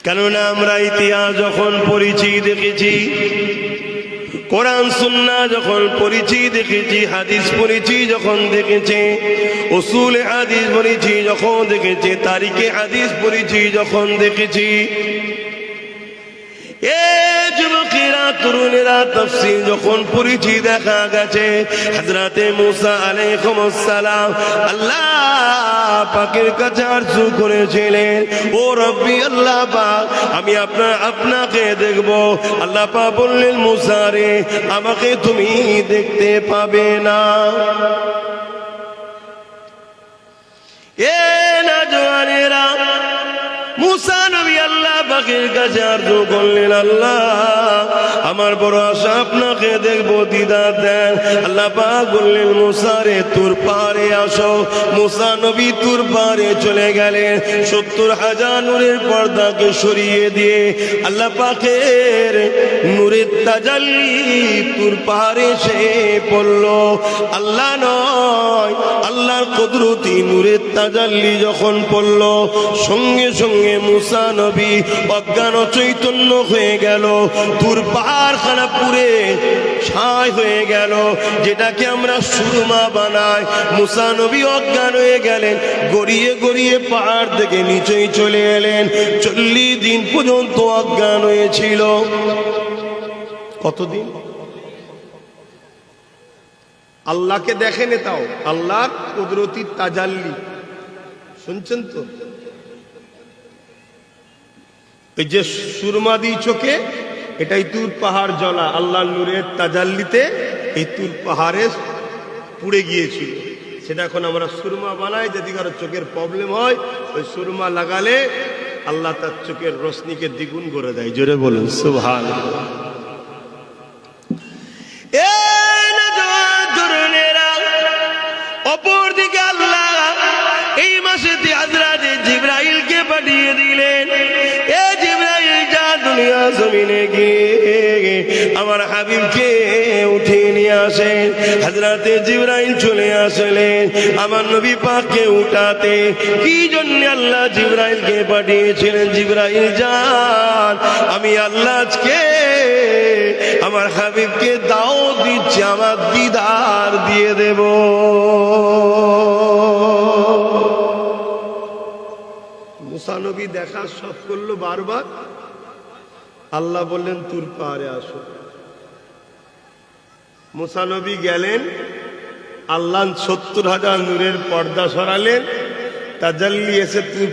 কেননা আমরা ইতিহাস যখন পড়েছি দেখেছি, কোরআন সুন্নাহ যখন পড়েছি দেখেছি, হাদিস পড়েছি যখন দেখেছি, উসুলে হাদিস পড়েছি যখন দেখেছি, তারিখে হাদিস পড়েছি যখন দেখেছি, যুবকেরা তরুণেরা তাফসীর যখন পড়েছি দেখা গেছে হযরতে মুসা আলাইহিস সালাম আল্লাহ পাকের কাছে আরজু করেছিলেন, ও রব্বি আল্লাহ পাক আমি আপনাকে দেখব। আল্লাহ পাক বললেন, মুসা রে আমাকে তুমি দেখতে পাবে না। নওজওয়ানেরা, মুসা নবী আল্লাহ পাকের কাছে আরজু করলেন, আল্লাহ আমার বড় আশা আপনাকে দেখবো, দিদার দেন। আল্লাহ পাক বললেন, মুসা রে তুর পাহাড়ে আসো। মুসা নবী তুর পাহাড়ে চলে গেলেন। 70,000 নূরের পর্দাকে সরিয়ে দিয়ে আল্লাহ পাকের নূরের তাজাল্লি তুর পাহাড়ে এসে পড়ল। আল্লাহ নয়, আল্লাহর কুদরতি নূরের তাজাল্লি যখন পড়ল, সঙ্গে সঙ্গে মুসা নবী অজ্ঞান চৈতন্য হয়ে গেল। তুর পাহাড়খানা পুড়ে ছাই হয়ে গেল, যেটাকে আমরা সুরমা বানাই। মুসা নবী অজ্ঞান হয়ে গেলেন, গড়িয়ে গড়িয়ে পাহাড় থেকে নিচেই চলে এলেন। 40 দিন পর্যন্ত অজ্ঞান হয়েছিল। কতদিন? আল্লাহকে দেখেন, এটাও আল্লাহর কুদরতি তাজাল্লি। শুনছেন তো? এই যে সুরমা দি চোখে, এটাই তুর পাহাড় জ্বলা আল্লাহর নূরের তাজাল্লিতে এই তুর পাহাড়ে পুড়ে গিয়েছিল। সেটা এখন আমরা সুরমা বানাই। যদি কারো চোখের প্রবলেম হয়, ওই সুরমা লাগালে আল্লাহ তার চোখের রোশনিকে দ্বিগুণ করে দেয়। জোরে বলুন সুবহানাল্লাহ। অপরদিকে আল্লাহ এই মাসে হযরতে জিবরাইলকে পাঠিয়ে দিলেন, এ জিবরাইল যা দুনিয়া জমিনে গিয়ে আমার হাবিবকে উঠিয়ে নিয়ে আসেন। হযরতে জিবরাইল চলে আসলেন আমার নবী পাককে উঠাতে। কি জন্য আল্লাহ জিবরাইলকে পাঠিয়েছিলেন? জিবরাইল যান, আমি আল্লাহ আজকে আমার হাবিবকে দাও দিচ্ছি, আমার দিদার দিয়ে দেব। মুসা নবী দেখা সব করলো বারবার। আল্লাহ বললেন, তুর পাহাড়ে আসো। মুসা নবী গেলেন, আল্লাহ 70,000 নূরের পর্দা সরালেন, তাজাল্লি এসে তুর